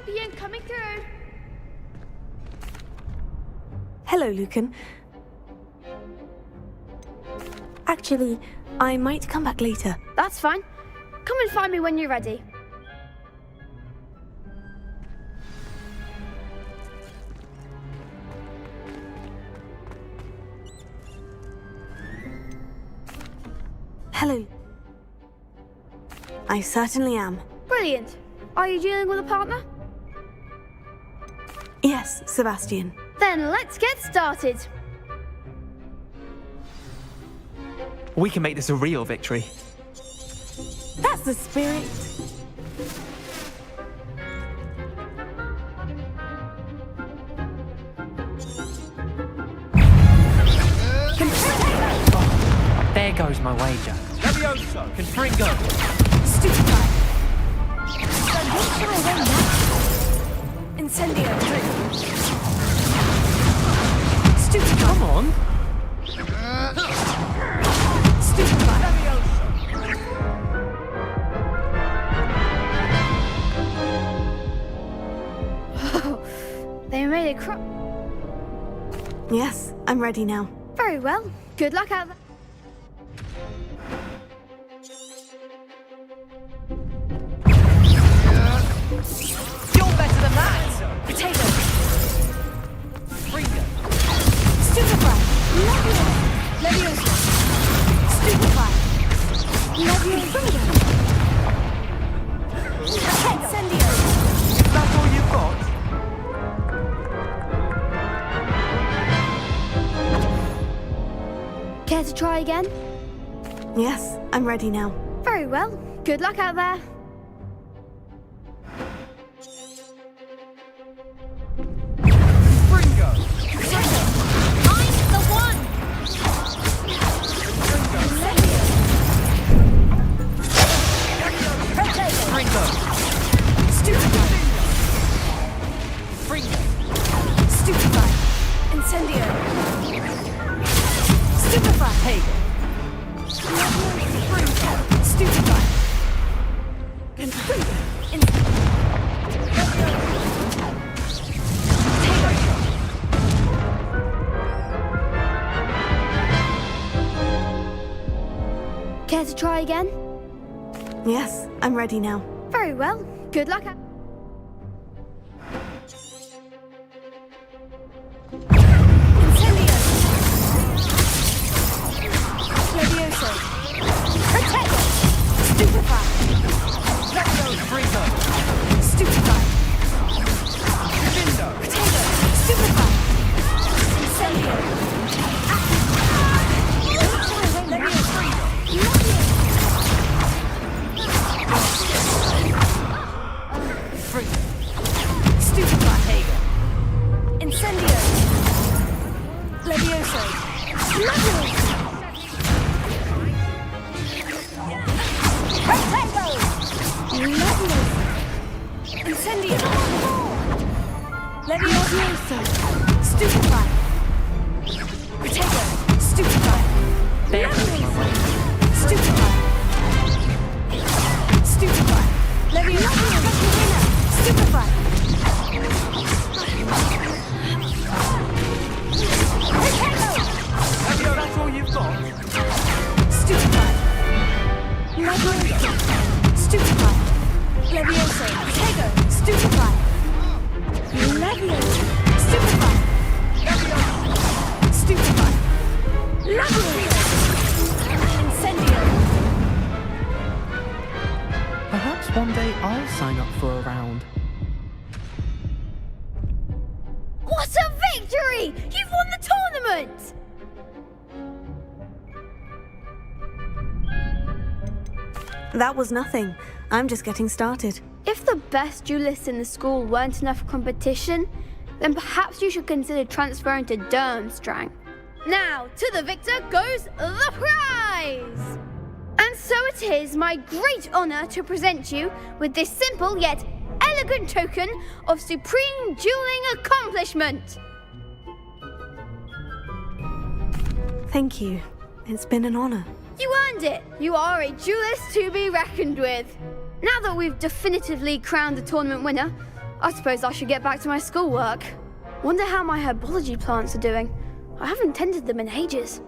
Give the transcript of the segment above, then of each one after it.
champion coming through. Hello, Lucan. Actually, I might come back later. That's fine. Come and find me when you're ready. Hello. I certainly am. Brilliant. Are you dealing with a partner? Yes, Sebastian. Then let's get started. We can make this a real victory. That's the spirit. There goes my wager. Levioso! Confringo! Stupefy. Incendio. Stupefy. Come on! Stupefy. They made it cry. Yes, I'm ready now. Very well. Good luck out there. You're better than that! Potato. Fringo! Stupefy. Levioso. Stupefy. Levioso. Incendio. Is that all you've got? Care to try again? Yes, I'm ready now. Very well. Good luck out there. Fringo! I'm the one! Fringo! Stupefy. Fringo! Stupefy. Incendio. Stupefy. Hager! Stupefy. Care to try again? Yes, I'm ready now. Very well. Good luck out. Incendio. Levioso. Protect. Stupefy. Fringo! Stupefy. Vindo! Potato. Stupefy. Incendio. Stupefy. Hager! Incendio. Levioso. Levioso. Protego. Levioso. Incendio. Levioso. Stupefy. Protego. Stupefy. There goes my wager. Stupefy. Stupefy. Levioso. Stupefy. That's all you've got? Stupefy. Levioso. Stupefy. Levioso. Protego. Stupefy. Levioso. Stupefy. Stupefy. Levioso. Incendio. Perhaps one day I'll sign up for a round. What a victory! You've won the tournament! That was nothing. I'm just getting started. If the best duelists in the school weren't enough for competition, then perhaps you should consider transferring to Durmstrang. Now, to the victor goes the prize! And so it is my great honor to present you with this simple yet elegant token of supreme dueling accomplishment. Thank you. It's been an honor. You earned it. You are a duelist to be reckoned with. Now that we've definitively crowned the tournament winner, I suppose I should get back to my schoolwork. Wonder how my herbology plants are doing. I haven't tended them in ages.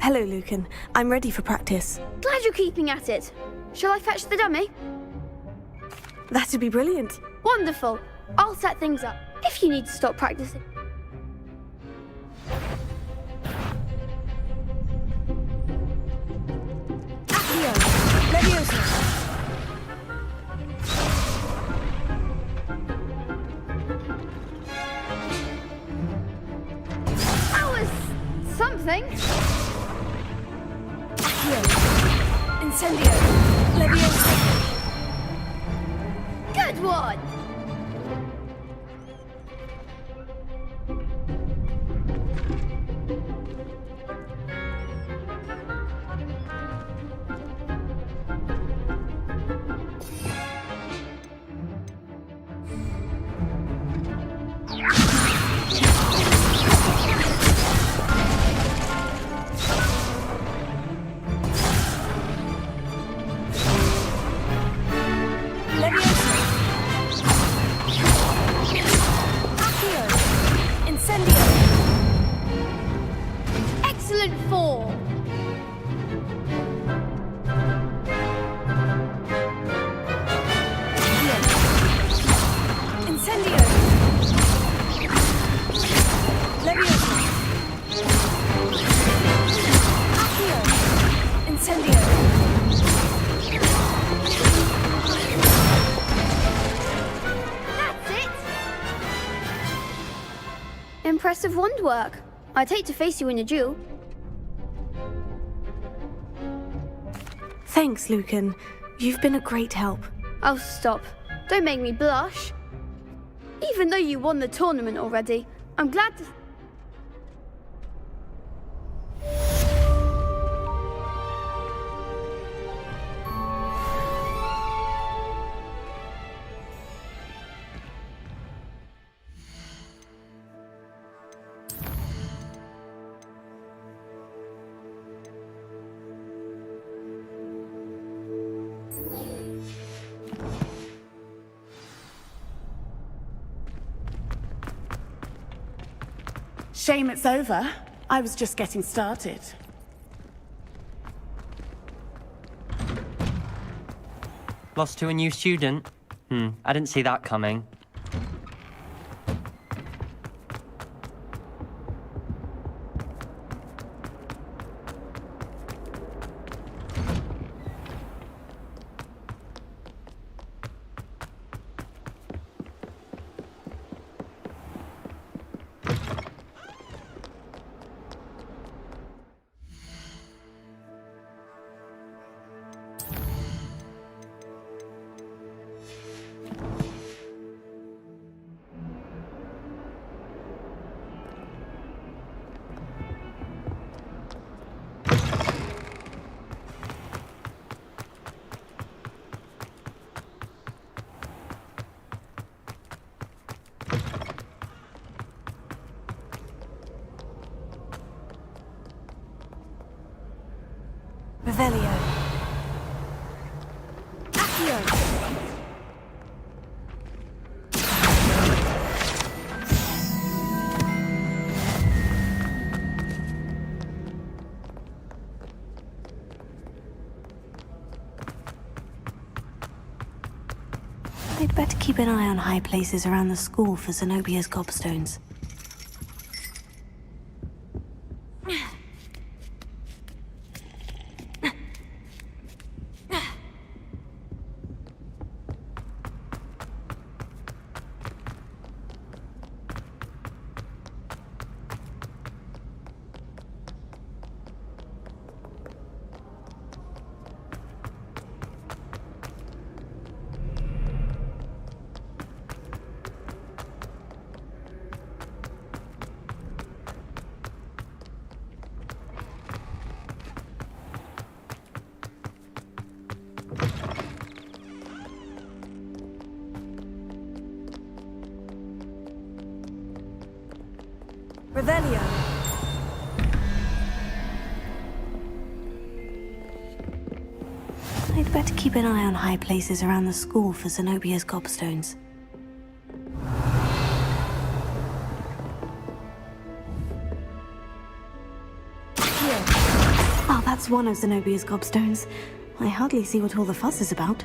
Hello, Lucan. I'm ready for practice. Glad you're keeping at it. Shall I fetch the dummy? That'd be brilliant. Wonderful. I'll set things up if you need to stop practicing. Accio! Leviosa! That was something. Incendio! Leviosa! Good one. Excellent fall. Incendio! Leviosa! Accio! Incendio! That's it. Impressive wand work. I'd hate to face you in a duel. Thanks, Lucan. You've been a great help. Oh, stop. Don't make me blush. Even though you won the tournament already, I'm glad to... Shame it's over. I was just getting started. Lost to a new student? I didn't see that coming. Revelio. Accio. I'd better keep an eye on high places around the school for Zenobia's gobstones. Revelio. I'd better keep an eye on high places around the school for Zenobia's gobstones. Oh, that's one of Zenobia's gobstones. I hardly see what all the fuss is about.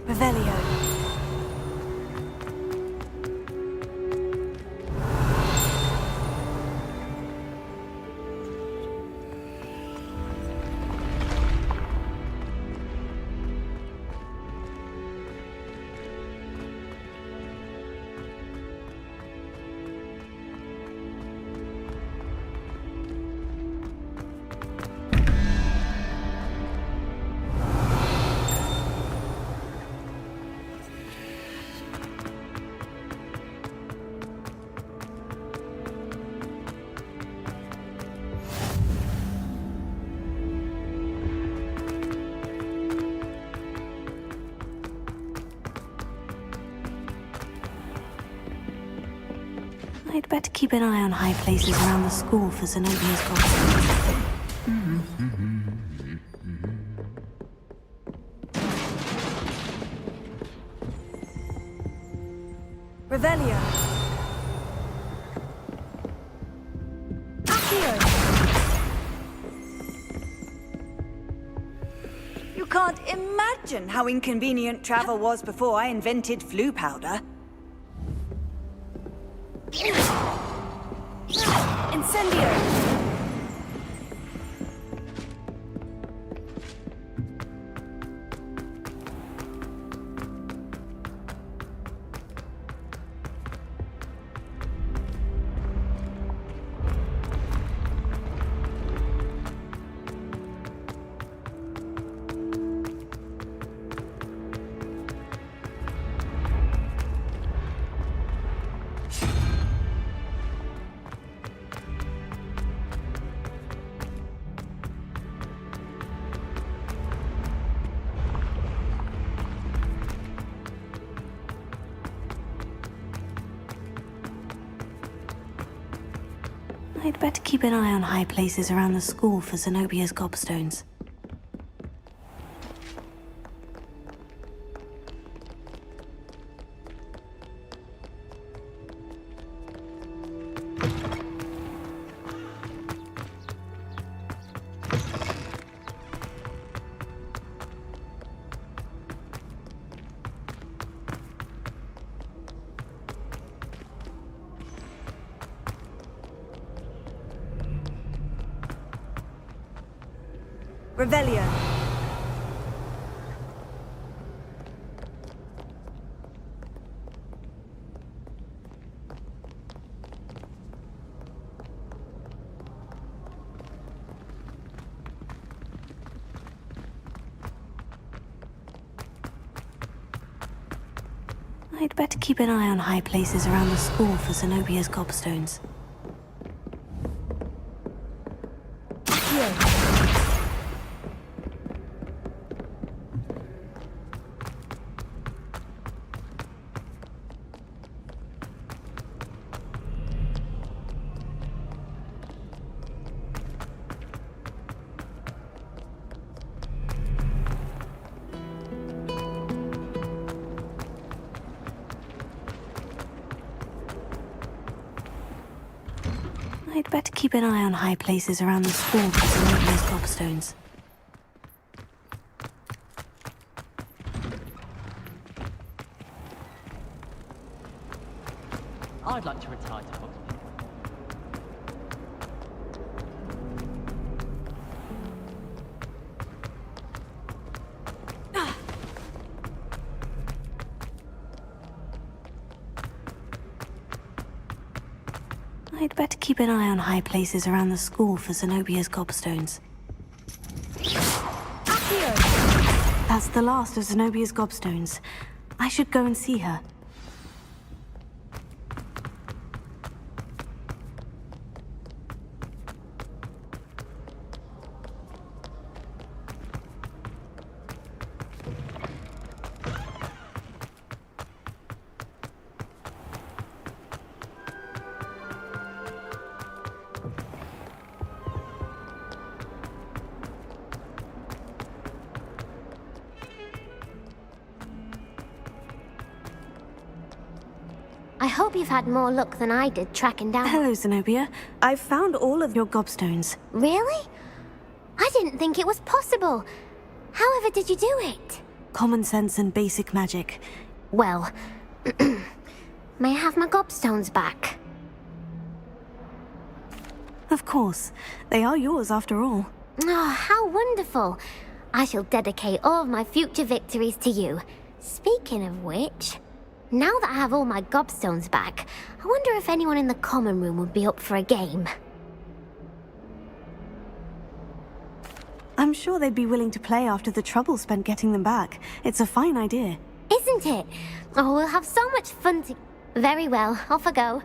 Revelio. I'd better keep an eye on high places around the school for Zenobia's gobstones. Revelio. Accio. You can't imagine how inconvenient travel was before I invented flu powder. Incendio. I'd better keep an eye on high places around the school for Zenobia's gobstones. Revelio. I'd better keep an eye on high places around the school for Zenobia's gobstones. I'd better keep an eye on high places around the school for some obvious gobstones. I'd like to retire to Hogwarts. I'd better keep an eye on high places around the school for Zenobia's gobstones. Accio! That's the last of Zenobia's gobstones. I should go and see her. I hope you've had more luck than I did tracking down... Hello, Zenobia. I've found all of your gobstones. Really? I didn't think it was possible. However did you do it? Common sense and basic magic. Well, may I have my gobstones back? Of course. They are yours after all. Oh, how wonderful. I shall dedicate all of my future victories to you. Speaking of which, now that I have all my gobstones back, I wonder if anyone in the common room would be up for a game. I'm sure they'd be willing to play after the trouble spent getting them back. It's a fine idea. Isn't it? Oh, we'll have so much fun to... Very well, off I go.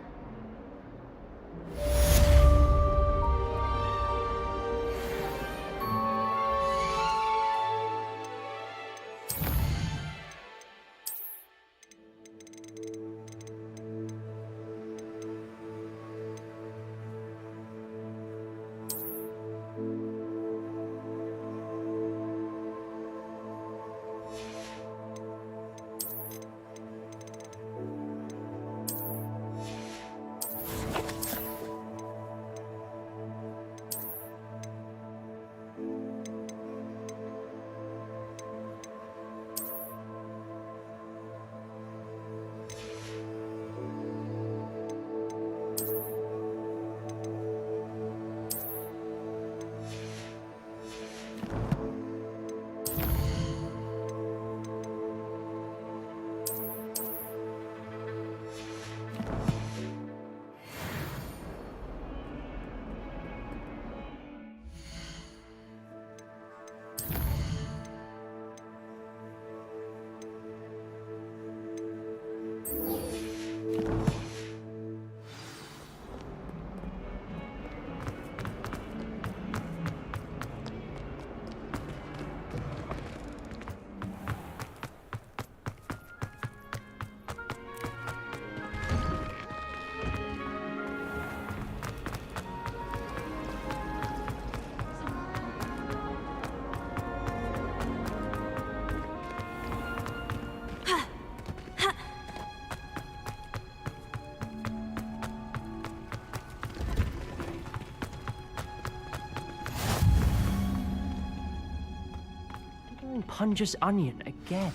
Punja's onion again.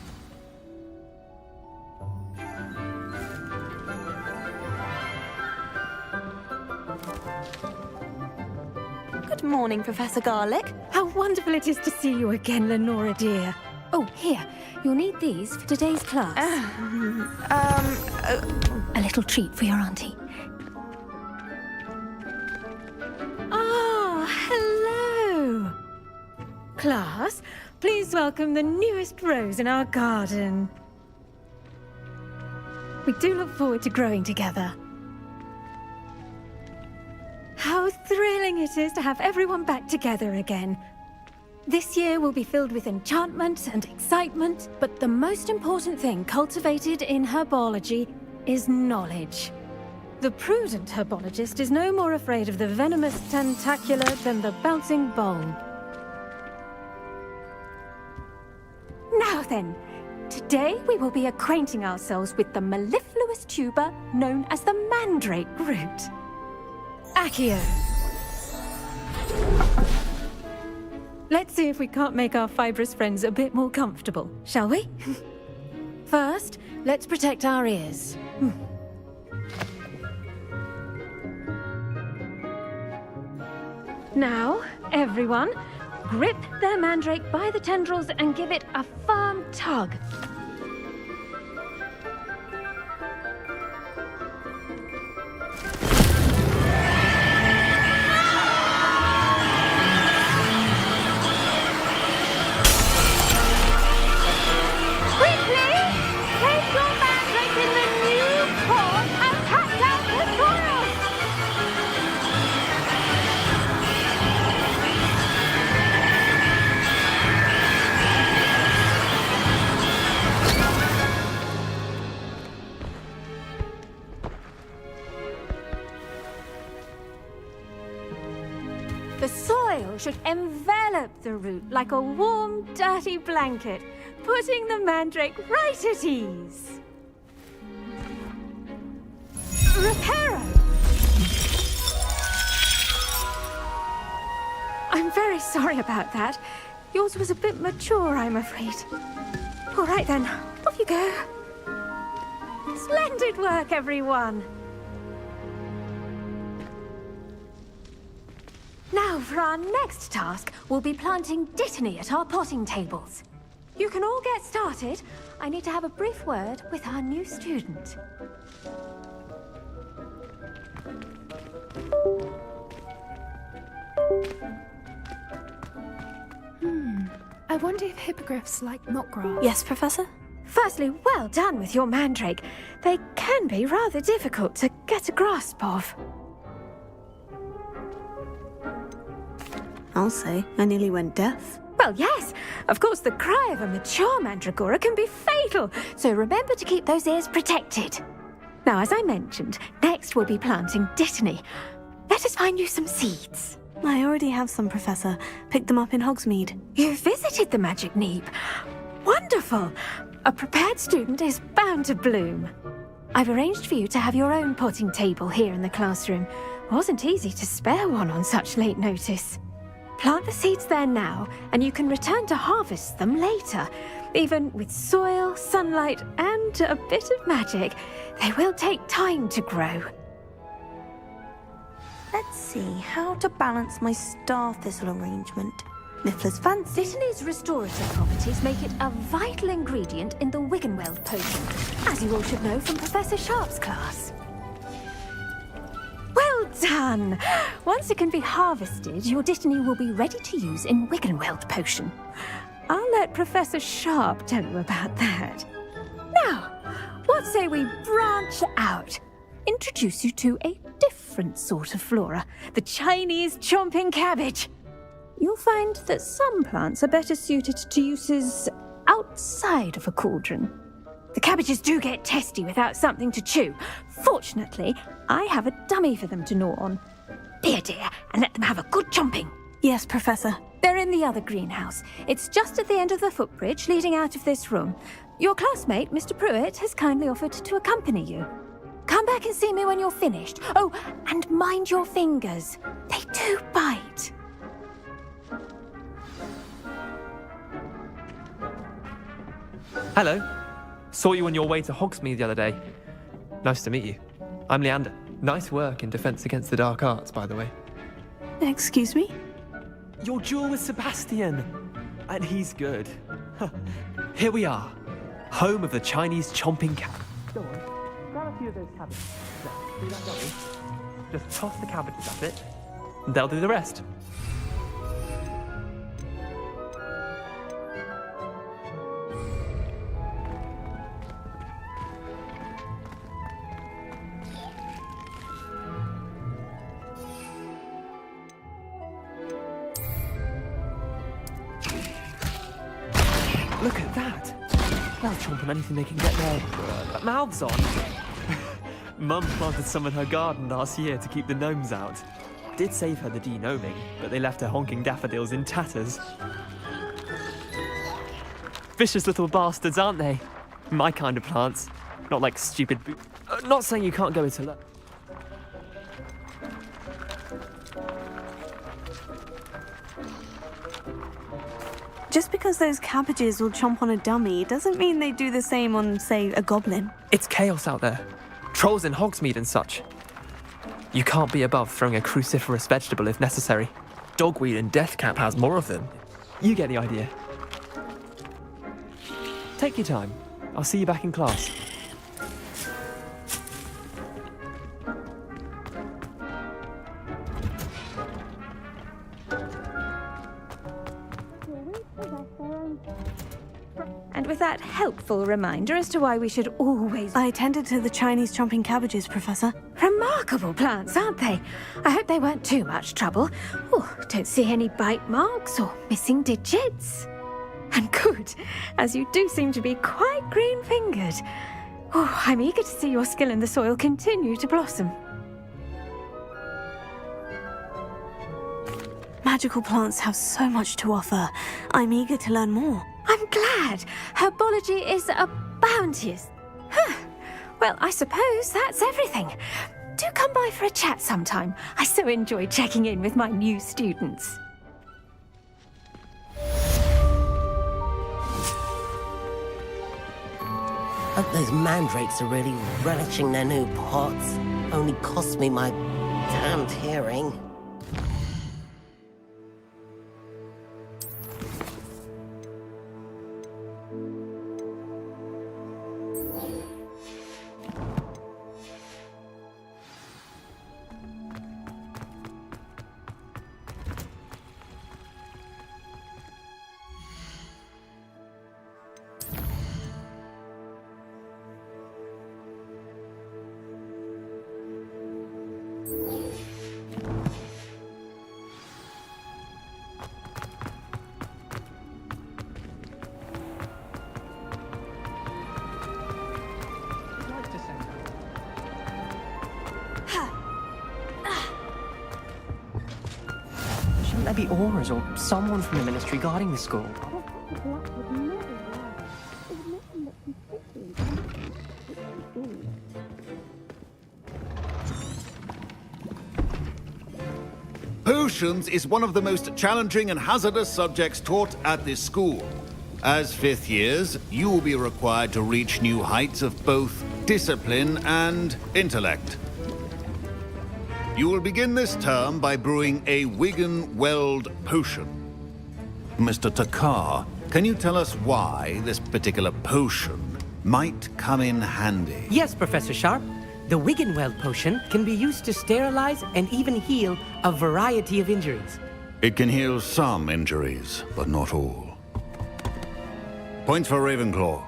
Good morning, Professor Garlick. How wonderful it is to see you again, Lenora dear. Oh, here. You'll need these for today's class. A little treat for your auntie. Ah, hello. Class, please welcome the newest rose in our garden. We do look forward to growing together. How thrilling it is to have everyone back together again. This year will be filled with enchantment and excitement, but the most important thing cultivated in herbology is knowledge. The prudent herbologist is no more afraid of the venomous tentacula than the bouncing bulb. Now then, today we will be acquainting ourselves with the mellifluous tuber known as the mandrake root. Accio. Let's see if we can't make our fibrous friends a bit more comfortable, shall we? First, let's protect our ears. Now, everyone, grip their mandrake by the tendrils and give it a firm tug. The soil should envelop the root like a warm, dirty blanket, putting the mandrake right at ease. Reparo! I'm very sorry about that. Yours was a bit mature, I'm afraid. All right then, off you go. Splendid work, everyone. Now, for our next task, we'll be planting dittany at our potting tables. You can all get started. I need to have a brief word with our new student. I wonder if hippogriffs like knotgrass. Yes, Professor? Firstly, well done with your mandrake. They can be rather difficult to get a grasp of. I'll say, I nearly went deaf. Well, yes. Of course, the cry of a mature mandragora can be fatal, so remember to keep those ears protected. Now, as I mentioned, next we'll be planting dittany. Let us find you some seeds. I already have some, Professor. Picked them up in Hogsmeade. You visited the Magic Neep. Wonderful. A prepared student is bound to bloom. I've arranged for you to have your own potting table here in the classroom. Wasn't easy to spare one on such late notice. Plant the seeds there now, and you can return to harvest them later. Even with soil, sunlight, and a bit of magic, they will take time to grow. Let's see how to balance my star thistle arrangement. Miffler's fancy. Dittany's restorative properties make it a vital ingredient in the Wiggenweld potion, as you all should know from Professor Sharp's class. Well done! Once it can be harvested, your dittany will be ready to use in Wiggenweld potion. I'll let Professor Sharp tell you about that. Now, what say we branch out? Introduce you to a different sort of flora, the Chinese chomping cabbage. You'll find that some plants are better suited to uses outside of a cauldron. The cabbages do get testy without something to chew. Fortunately, I have a dummy for them to gnaw on. Be a dear and let them have a good chomping. Yes, Professor. They're in the other greenhouse. It's just at the end of the footbridge leading out of this room. Your classmate, Mr. Pruitt, has kindly offered to accompany you. Come back and see me when you're finished. Oh, and mind your fingers. They do bite. Hello. Saw you on your way to Hogsmeade the other day. Nice to meet you. I'm Leander. Nice work in Defense Against the Dark Arts, by the way. Excuse me? Your duel with Sebastian. And he's good. Here we are. Home of the Chinese chomping cat. Go on. Grab a few of those cabbages. There, see that dummy? Just toss the cabbages at it, and they'll do the rest. Look at that! They'll chomp on anything they can get their mouths on. Mum planted some in her garden last year to keep the gnomes out. Did save her the de-gnoming, but they left her honking daffodils in tatters. Vicious little bastards, aren't they? My kind of plants. Not like stupid not saying you can't go into Just because those cabbages will chomp on a dummy doesn't mean they do the same on, say, a goblin. It's chaos out there. Trolls in Hogsmeade and such. You can't be above throwing a cruciferous vegetable if necessary. Dogweed and Deathcap has more of them. You get the idea. Take your time. I'll see you back in class. And with that helpful reminder as to why we should always... I tended to the Chinese chomping cabbages, Professor. Remarkable plants, aren't they? I hope they weren't too much trouble. Oh, don't see any bite marks or missing digits. And good, as you do seem to be quite green-fingered. Oh, I'm eager to see your skill in the soil continue to blossom. Magical plants have so much to offer. I'm eager to learn more. I'm glad. Herbology is a bounteous. Huh. Well, I suppose that's everything. Do come by for a chat sometime. I so enjoy checking in with my new students. Hope those mandrakes are really relishing their new pots. Only cost me my damned hearing. Shouldn't there be auras or someone from the ministry guarding the school? Potions is one of the most challenging and hazardous subjects taught at this school. As fifth years, you will be required to reach new heights of both discipline and intellect. You will begin this term by brewing a Wigan-Weld potion. Mr. Takar, can you tell us why this particular potion might come in handy? Yes, Professor Sharp. The Wigan-Weld potion can be used to sterilize and even heal a variety of injuries. It can heal some injuries, but not all. Points for Ravenclaw.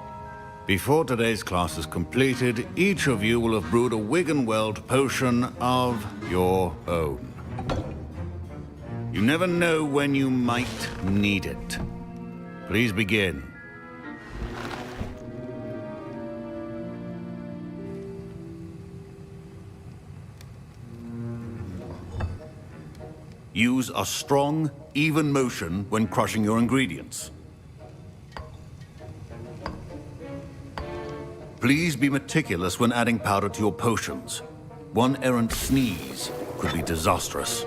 Before today's class is completed, each of you will have brewed a Wigan-Weld potion of your own. You never know when you might need it. Please begin. Use a strong, even motion when crushing your ingredients. Please be meticulous when adding powder to your potions. One errant sneeze could be disastrous.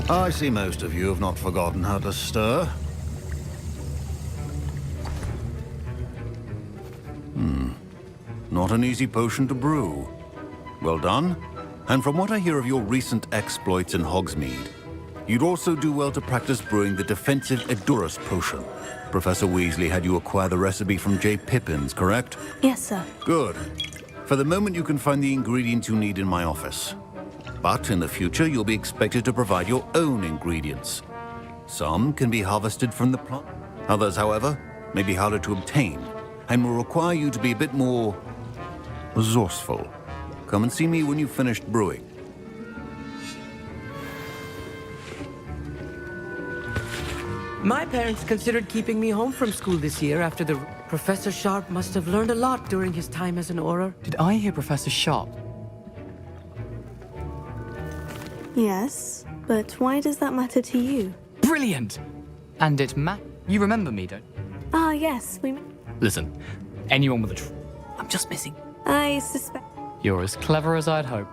I see most of you have not forgotten how to stir. Not an easy potion to brew. Well done. And from what I hear of your recent exploits in Hogsmeade, you'd also do well to practice brewing the defensive Edurus potion. Professor Weasley had you acquire the recipe from J. Pippins, correct? Yes, sir. Good. For the moment, you can find the ingredients you need in my office. But in the future, you'll be expected to provide your own ingredients. Some can be harvested from the plant. Others, however, may be harder to obtain and will require you to be a bit more resourceful. Come and see me when you've finished brewing. My parents considered keeping me home from school this year after the... Professor Sharp must have learned a lot during his time as an Auror. Did I hear Professor Sharp? Yes, but why does that matter to you? Brilliant! And you remember me, don't you? Ah, yes, we... Listen, anyone with I'm just missing. I suspect... You're as clever as I'd hope.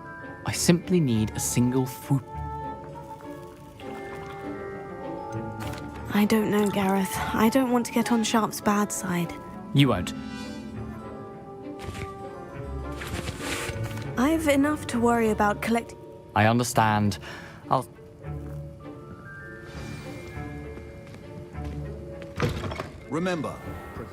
I simply need a single food. I don't know, Gareth. I don't want to get on Sharp's bad side. You won't. I've enough to worry about collecting... I understand. I'll... Remember, a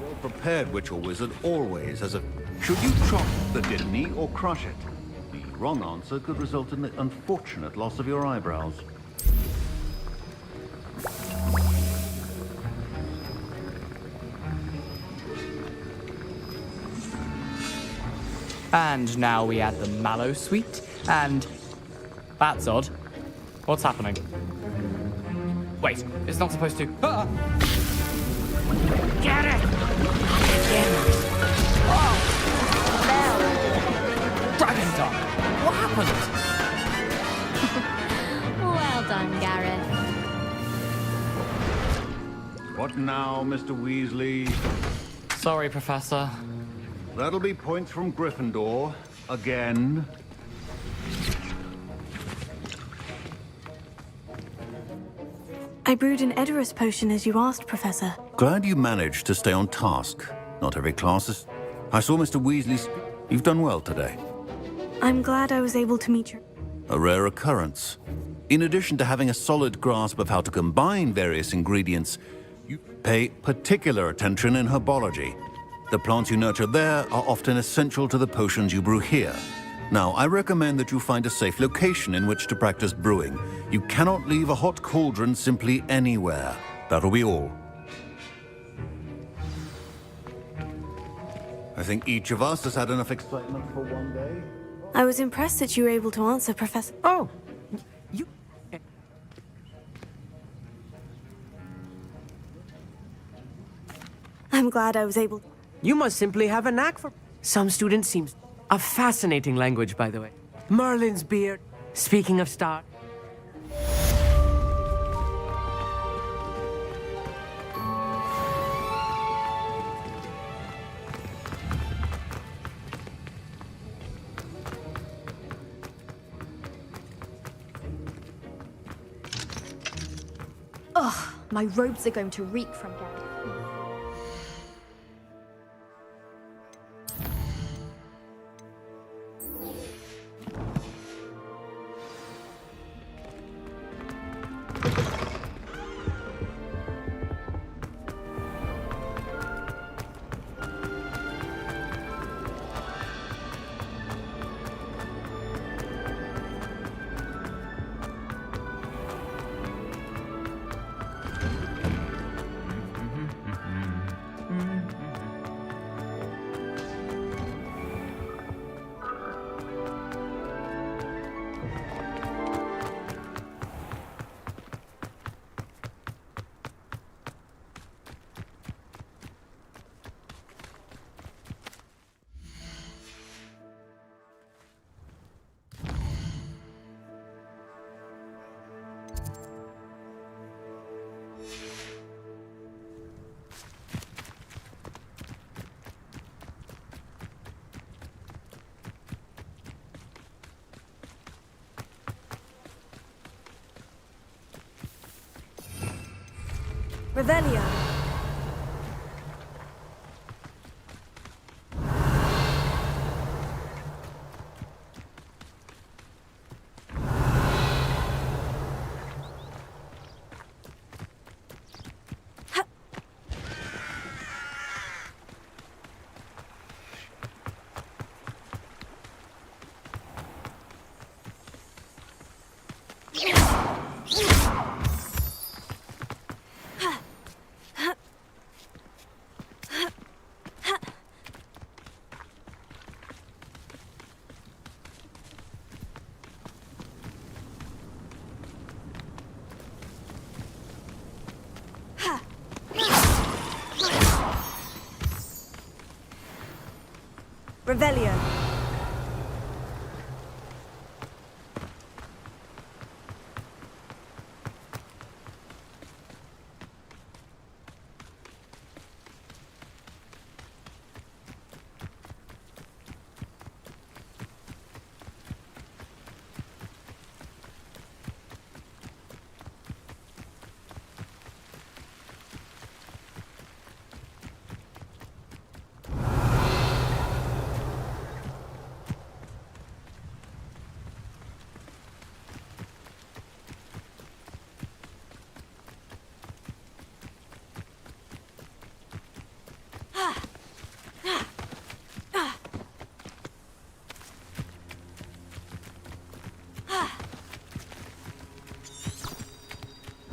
well-prepared witch or wizard always has a... Should you chop the kidney or crush it? The wrong answer could result in the unfortunate loss of your eyebrows. And now we add the mallow sweet, and... That's odd. What's happening? Wait, it's not supposed to... Ah! Get it! Dragon Dog! What happened? Well done, Gareth. What now, Mr. Weasley? Sorry, Professor. That'll be points from Gryffindor. Again. I brewed an Edorus potion as you asked, Professor. Glad you managed to stay on task. Not every class is... I saw Mr. Weasley's... You've done well today. I'm glad I was able to meet you. A rare occurrence. In addition to having a solid grasp of how to combine various ingredients, you pay particular attention in herbology. The plants you nurture there are often essential to the potions you brew here. Now, I recommend that you find a safe location in which to practice brewing. You cannot leave a hot cauldron simply anywhere. That'll be all. I think each of us has had enough excitement for one day. I was impressed that you were able to answer, Professor. Oh, you... I'm glad I was able... You must simply have a knack for... Some students seem... A fascinating language, by the way. Merlin's beard. Speaking of stars... Ugh, my robes are going to reek from Gareth. Revelio. Revelio.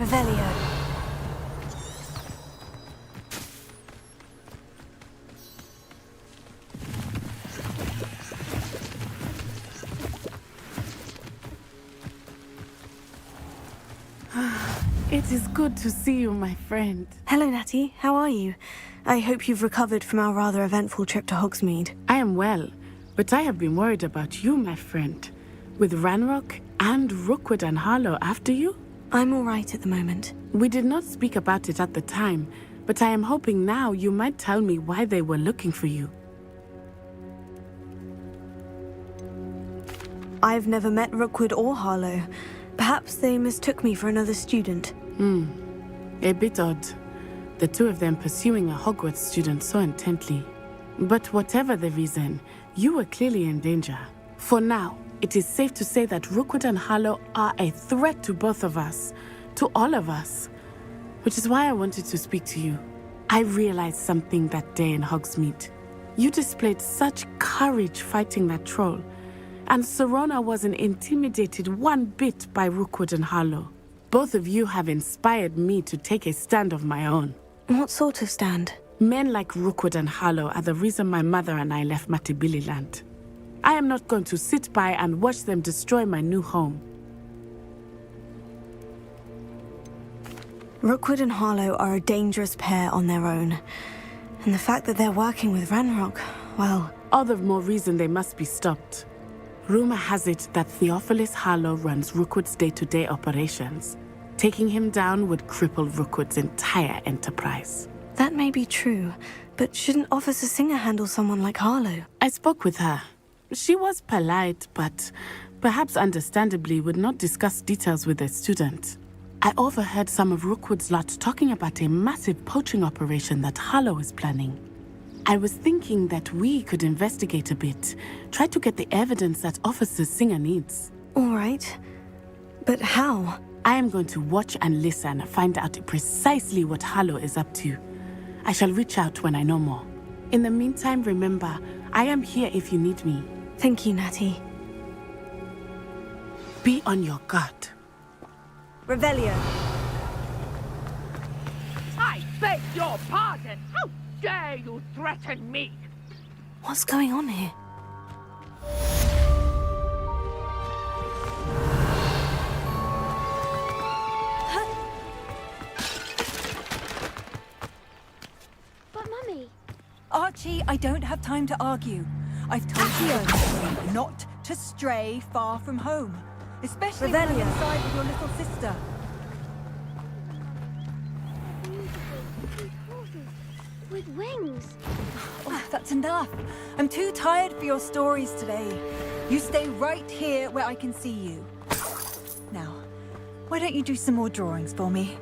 Revelio. It is good to see you, my friend. Hello, Natty. How are you? I hope you've recovered from our rather eventful trip to Hogsmeade. I am well, but I have been worried about you, my friend. With Ranrock and Rookwood and Harlow after you? I'm all right at the moment. We did not speak about it at the time, but I am hoping now you might tell me why they were looking for you. I've never met Rookwood or Harlow. Perhaps they mistook me for another student. A bit odd. The two of them pursuing a Hogwarts student so intently. But whatever the reason, you were clearly in danger. For now, it is safe to say that Rookwood and Harlow are a threat to both of us. To all of us. Which is why I wanted to speak to you. I realized something that day in Hogsmeade. You displayed such courage fighting that troll. And Serona wasn't intimidated one bit by Rookwood and Harlow. Both of you have inspired me to take a stand of my own. What sort of stand? Men like Rookwood and Harlow are the reason my mother and I left Matibili land. I am not going to sit by and watch them destroy my new home. Rookwood and Harlow are a dangerous pair on their own. And the fact that they're working with Ranrock, well... all the more reason they must be stopped. Rumor has it that Theophilus Harlow runs Rookwood's day-to-day operations. Taking him down would cripple Rookwood's entire enterprise. That may be true, but shouldn't Officer Singer handle someone like Harlow? I spoke with her. She was polite, but perhaps understandably would not discuss details with a student. I overheard some of Rookwood's lot talking about a massive poaching operation that Harlow is planning. I was thinking that we could investigate a bit, try to get the evidence that Officer Singer needs. All right. But how? I am going to watch and listen, find out precisely what Harlow is up to. I shall reach out when I know more. In the meantime, remember, I am here if you need me. Thank you, Natty. Be on your guard. Revelio. I beg your pardon! How dare you threaten me? What's going on here? But Mummy... Archie, I don't have time to argue. I've told you not to stray far from home. Especially when you're inside with your little sister. With wings. Oh, that's enough. I'm too tired for your stories today. You stay right here where I can see you. Now, why don't you do some more drawings for me?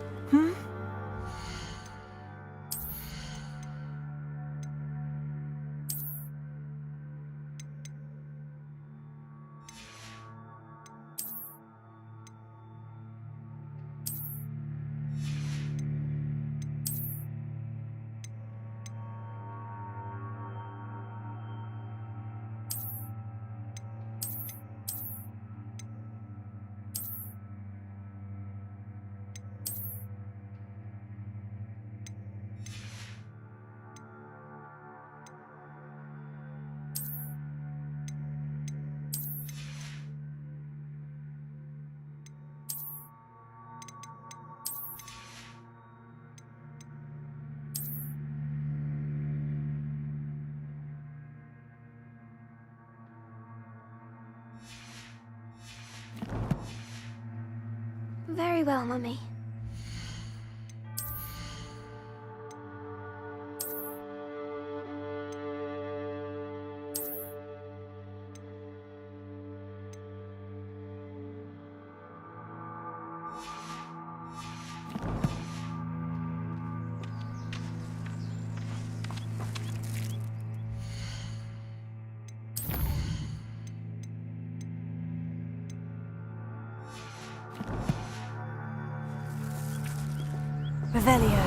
Very well, Mummy. Revelio.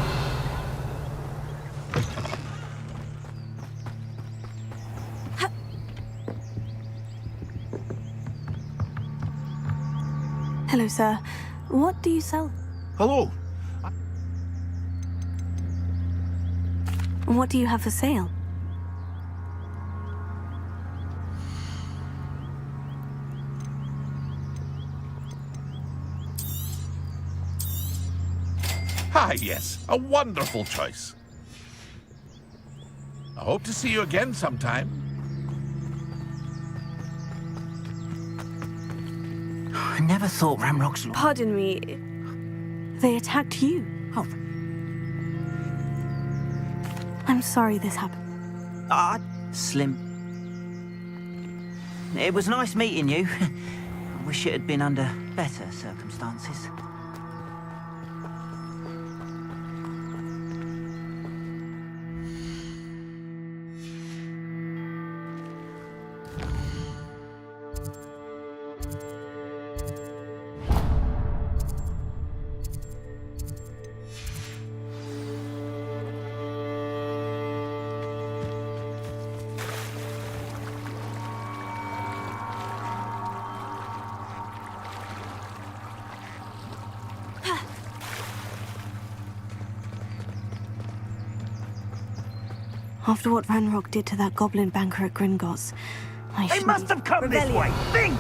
Hello, sir. What do you sell? Hello. What do you have for sale? Ah, yes. A wonderful choice. I hope to see you again sometime. I never thought Ramrock's... Pardon me. They attacked you. Oh. I'm sorry this happened. Slim. It was nice meeting you. I wish it had been under better circumstances. After what Ranrock did to that goblin banker at Gringotts, They must have come this way! Think!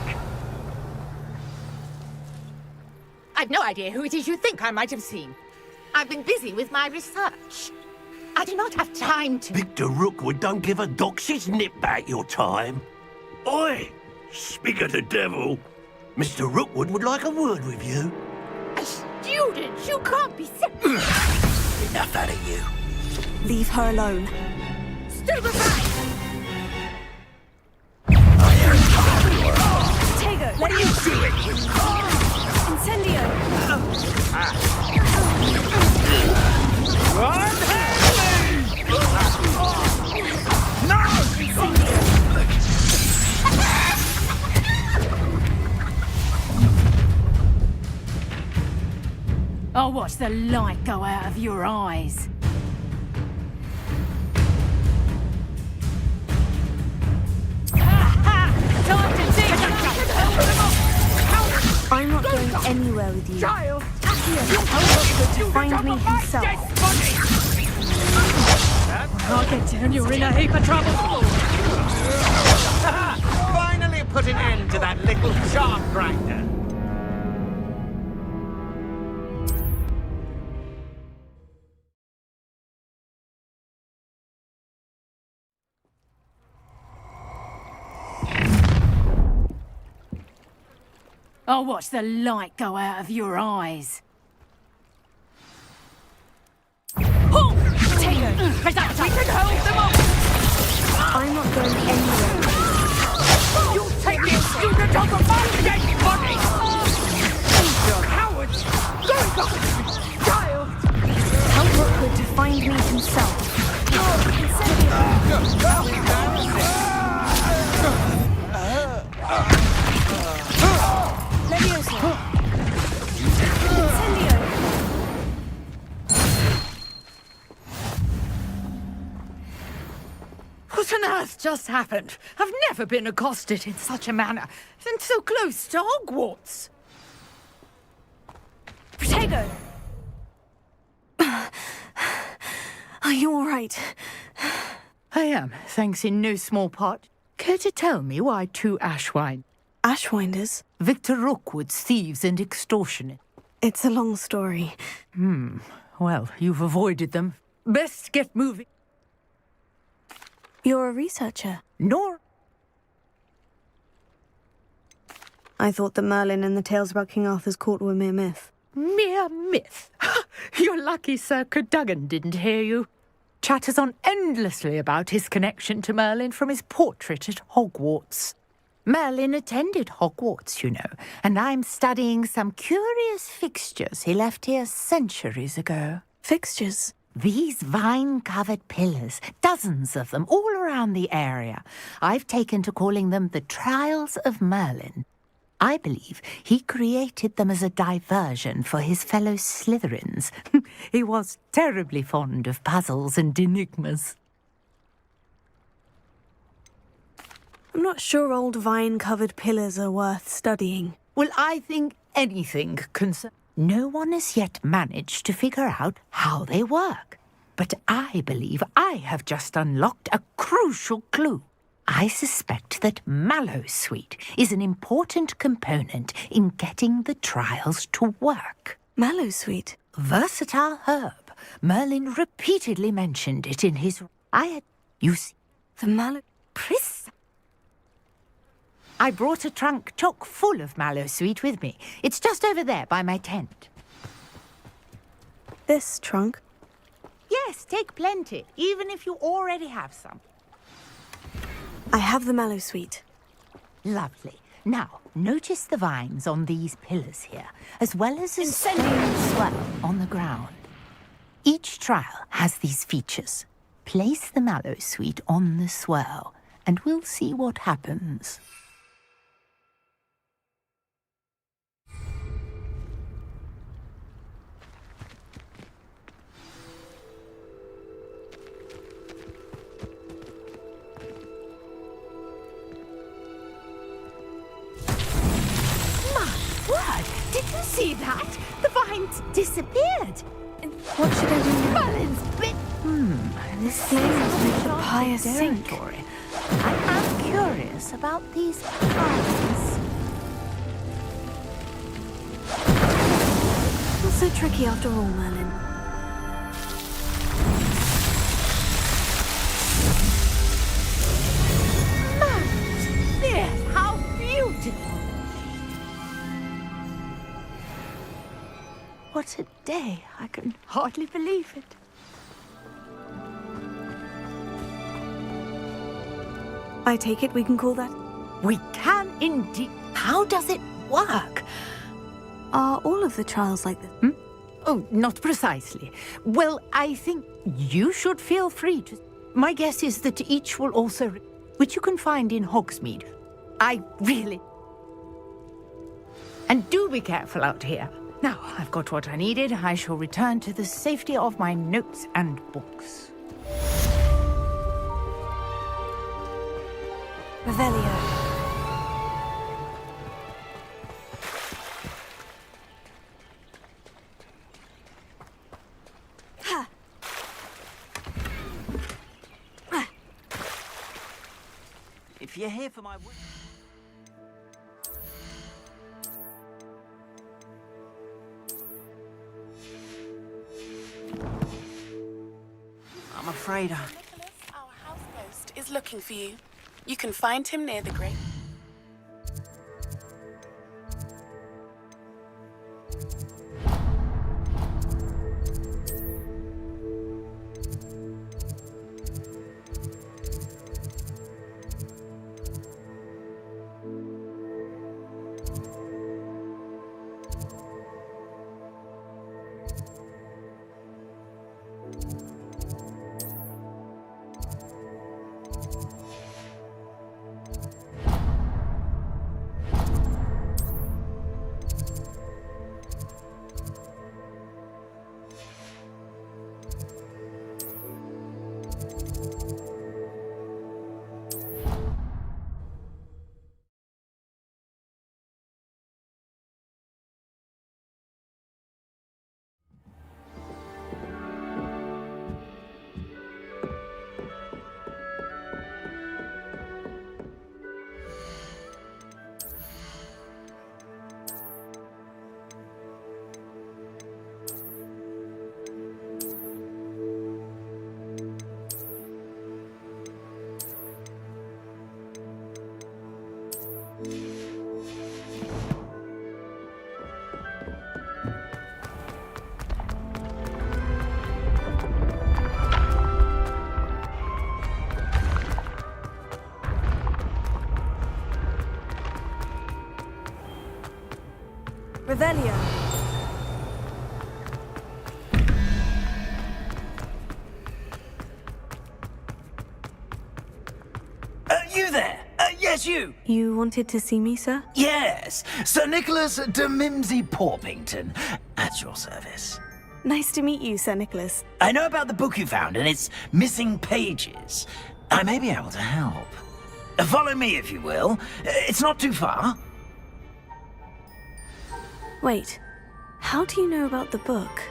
I've no idea who it is you think I might have seen. I've been busy with my research. I do not have time to... Victor Rookwood don't give a doxy's nip back your time. Oi! Speak of the devil. Mr. Rookwood would like a word with you. A student? You can't be... Enough out of you. Leave her alone. Stupefy! Tego, let you do it! Incendio! I'll watch the light go out of your eyes. I'm not going anywhere with you. Child! To find me himself. I'll get you and you're in a heap of trouble. Finally put an end to that little sharp grinder. I'll watch the light go out of your eyes. Oh! Tego! We can hold them off! I'm not going anywhere. You'll take the student off of my dead body! You're cowards! Go back! Child! Tell Rookwood to find me himself. What on earth just happened? I've never been accosted in such a manner, and so close to Hogwarts. Protego! Are you all right? I am, thanks in no small part. Care to tell me why two Ashwine? Ashwinders? Victor Rookwood's thieves and extortionists. It's a long story. Well, you've avoided them. Best get moving. You're a researcher. Nor. I thought that Merlin and the tales about King Arthur's court were mere myth. mere myth. You're lucky Sir Cadogan didn't hear you. Chatters on endlessly about his connection to Merlin from his portrait at Hogwarts. Merlin attended Hogwarts, you know, and I'm studying some curious fixtures he left here centuries ago. Fixtures? These vine-covered pillars, dozens of them, all around the area. I've taken to calling them the Trials of Merlin. I believe he created them as a diversion for his fellow Slytherins. He was terribly fond of puzzles and enigmas. I'm not sure old vine-covered pillars are worth studying. Well, I think anything concerns... No one has yet managed to figure out how they work. But I believe I have just unlocked a crucial clue. I suspect that Mallowsweet is an important component in getting the trials to work. Mallowsweet? Versatile herb. Merlin repeatedly mentioned it in his... You see... The mallow... I brought a trunk chock full of Mallowsweet with me. It's just over there by my tent. This trunk? Yes, take plenty, even if you already have some. I have the Mallowsweet. Lovely. Now, notice the vines on these pillars here, as well as a stone swell on the ground. Each trial has these features. Place the Mallowsweet on the swell, and we'll see what happens. Did you see that? The vines disappeared. What should I do now? Merlin's bit... This flames make the pious sink. I am curious about these vines. Not so tricky after all, Merlin. Yes, how beautiful! What a day! I can hardly believe it. I take it we can call that? We can indeed. How does it work? Are all of the trials like this? Oh, not precisely. Well, I think you should feel free to... My guess is that each will also... which you can find in Hogsmeade. I really... And do be careful out here. Now, I've got what I needed. I shall return to the safety of my notes and books. Revelio. If you're here for my... I'm afraid Nicholas, our house ghost, is looking for you. You can find him near the grate. Revelio. You there? Yes, you. You wanted to see me, sir? Yes, Sir Nicholas de Mimsy Porpington, at your service. Nice to meet you, Sir Nicholas. I know about the book you found and its missing pages. I may be able to help. Follow me, if you will. It's not too far. Wait, how do you know about the book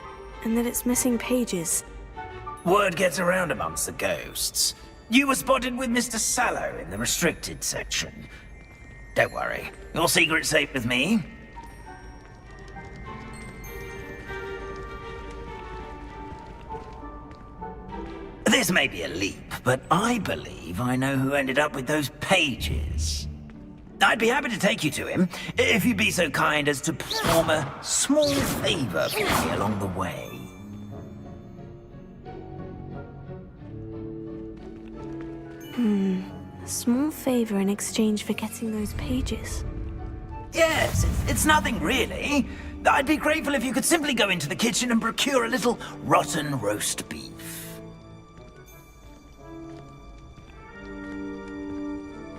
and that it's missing pages? Word gets around amongst the ghosts. You were spotted with Mr. Sallow in the restricted section. Don't worry, your secret's safe with me. This may be a leap, but I believe I know who ended up with those pages. I'd be happy to take you to him, if you'd be so kind as to perform a small favor for me along the way. A small favor in exchange for getting those pages. Yes, it's nothing really. I'd be grateful if you could simply go into the kitchen and procure a little rotten roast beef.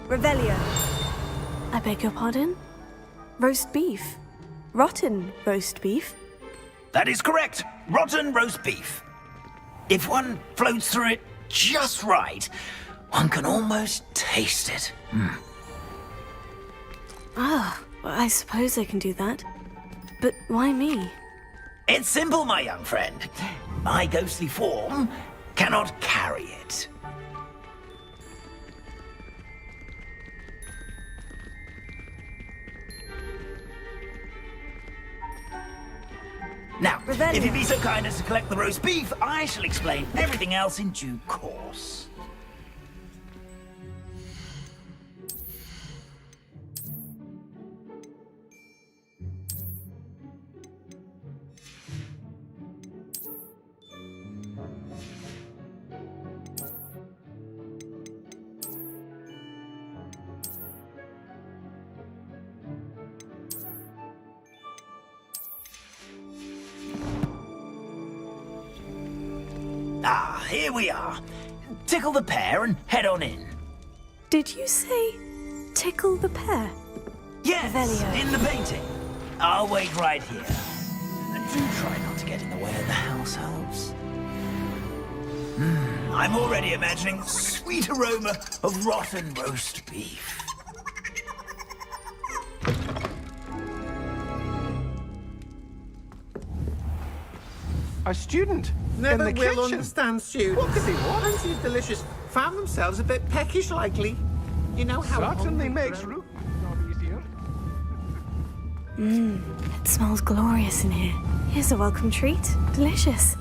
Revelio. I beg your pardon? Roast beef? Rotten roast beef? That is correct. Rotten roast beef. If one floats through it just right, one can almost taste it. Ah, I suppose I can do that. But why me? It's simple, my young friend. My ghostly form cannot carry it. Now, if you'd be so kind as to collect the roast beef, I shall explain everything else in due course. Ah, here we are. Tickle the pear and head on in. Did you say tickle the pear? Yes, Revelio. in the painting. I'll wait right here. And do try not to get in the way of the house elves. I'm already imagining the sweet aroma of rotten roast beef. A student Never in the will kitchen. understand students. What could they want? Fancy is delicious. Found themselves a bit peckish, likely. You know how Certainly hungry makes grow- root job easier. It smells glorious in here. Here's a welcome treat. Delicious.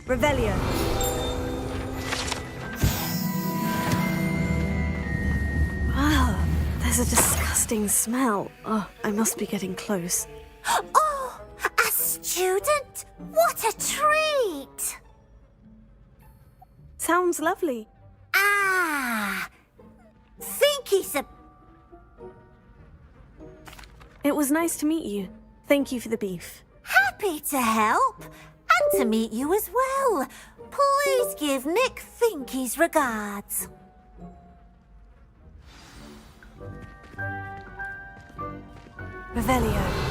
Revelio. Wow, there's a disgusting smell. Oh, I must be getting close. Oh, a student? What a treat! Sounds lovely. Ah, think he's a... It was nice to meet you. Thank you for the beef. Happy to help. And to meet you as well. Please give Nick Finky's regards. Revelio.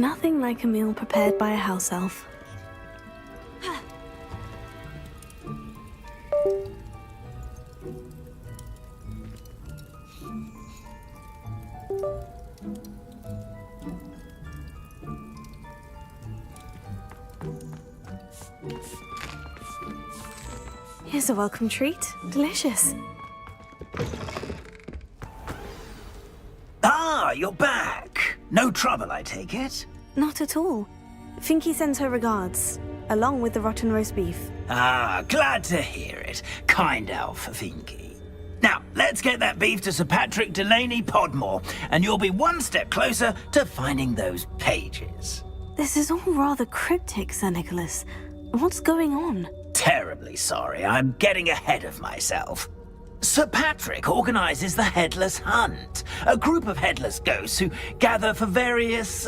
nothing like a meal prepared by a house elf. Here's a welcome treat. Delicious. Ah, you're back. No trouble, I take it? Not at all. Finky sends her regards, along with the rotten roast beef. Ah, glad to hear it. Kind elf, Finky. Now, let's get that beef to Sir Patrick Delaney Podmore, and you'll be one step closer to finding those pages. This is all rather cryptic, Sir Nicholas. What's going on? Terribly sorry, I'm getting ahead of myself. Sir Patrick organizes the Headless Hunt, a group of headless ghosts who gather for various,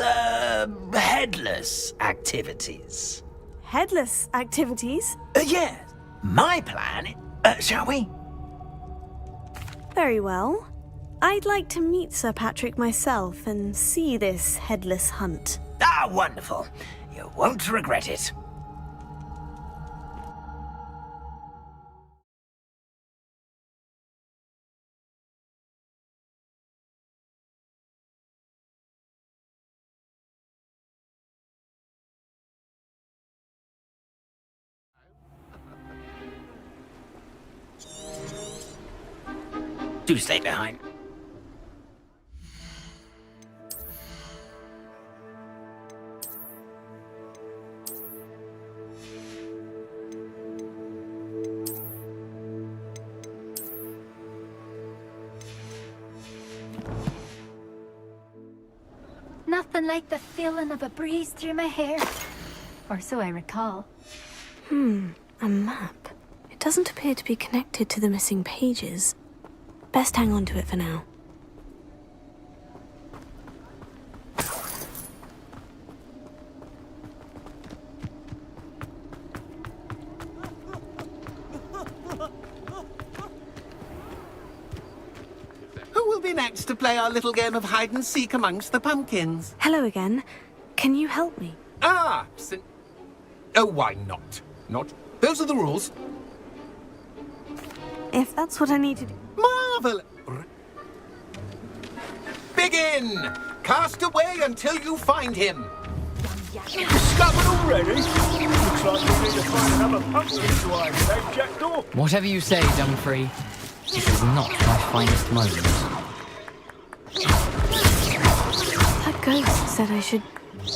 headless activities. Headless activities? Yes. My plan, shall we? Very well. I'd like to meet Sir Patrick myself and see this Headless Hunt. Ah, wonderful. You won't regret it. Do stay behind. Nothing like the feeling of a breeze through my hair. Or so I recall. A map. It doesn't appear to be connected to the missing pages. Best hang on to it for now. Who will be next to play our little game of hide and seek amongst the pumpkins? Hello again. Can you help me? Ah, oh, why not? Those are the rules. If that's what I need to do. Marvelous. Begin! Cast away until you find him. Discovered already? Looks like we need to find another pumpkin to hide, eh, Jackdaw? Whatever you say, Dumfries. This is not my finest moment. That ghost said I should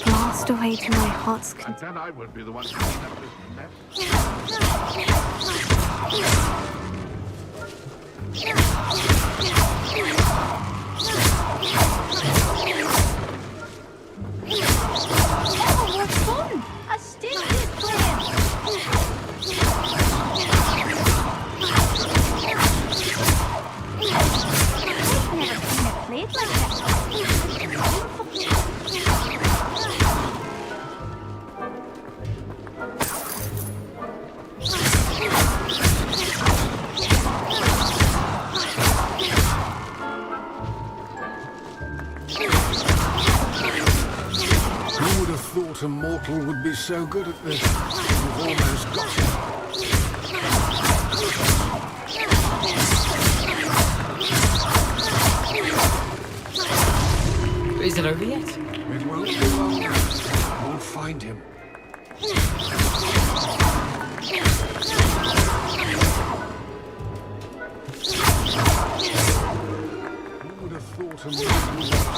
blast away to my heart's content. And then I would be the one to clean up this Oh, what fun! A stinky plan! I've never played like that. Who would have thought a mortal would be so good at this? We've almost got him. Is it over yet? It won't be long now. We'll find him. Who would have thought a mortal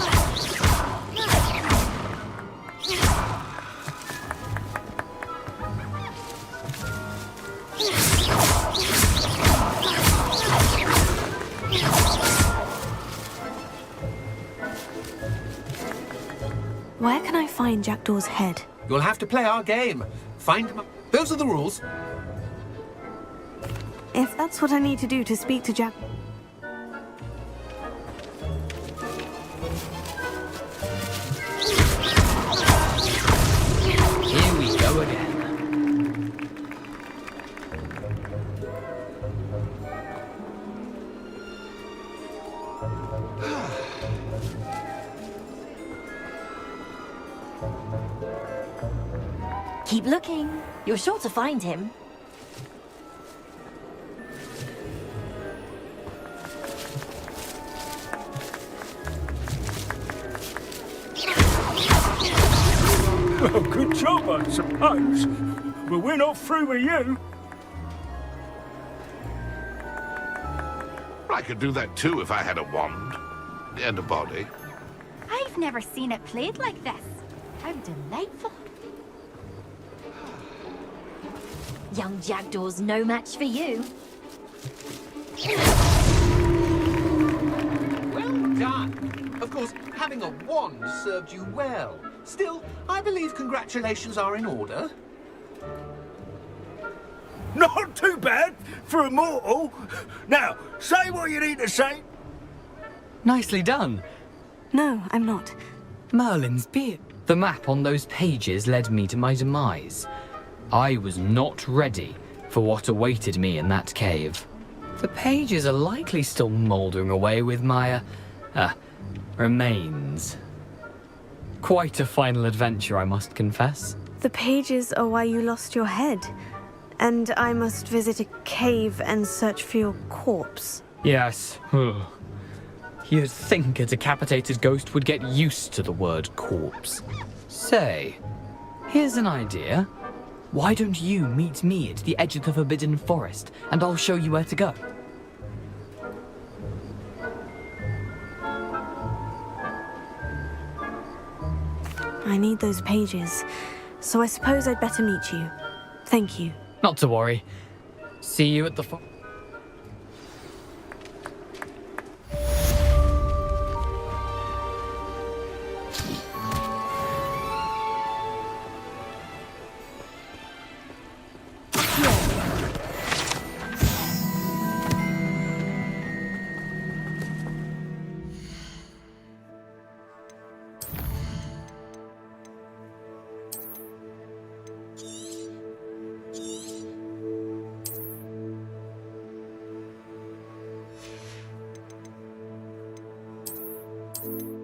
Where can I find Jackdaw's head? You'll have to play our game. Find him. Those are the rules. If that's what I need to do to speak to Jack... Here we go again. Keep looking. You're sure to find him. Well, good job, I suppose. But we're not through with you. I could do that too if I had a wand. And a body. I've never seen it played like this. How delightful. Young Jackdaw's no match for you. Well done. Of course, having a wand served you well. Still, I believe congratulations are in order. Not too bad for a mortal. Now, say what you need to say. Nicely done. No, I'm not. Merlin's beard. The map on those pages led me to my demise. I was not ready for what awaited me in that cave. The pages are likely still mouldering away with my, remains. Quite a final adventure, I must confess. The pages are why you lost your head. And I must visit a cave and search for your corpse. Yes. You'd think a decapitated ghost would get used to the word corpse. Say, here's an idea. Why don't you meet me at the edge of the Forbidden Forest, and I'll show you where to go? I need those pages, so I suppose I'd better meet you. Thank you. Not to worry. See you at the Thank you.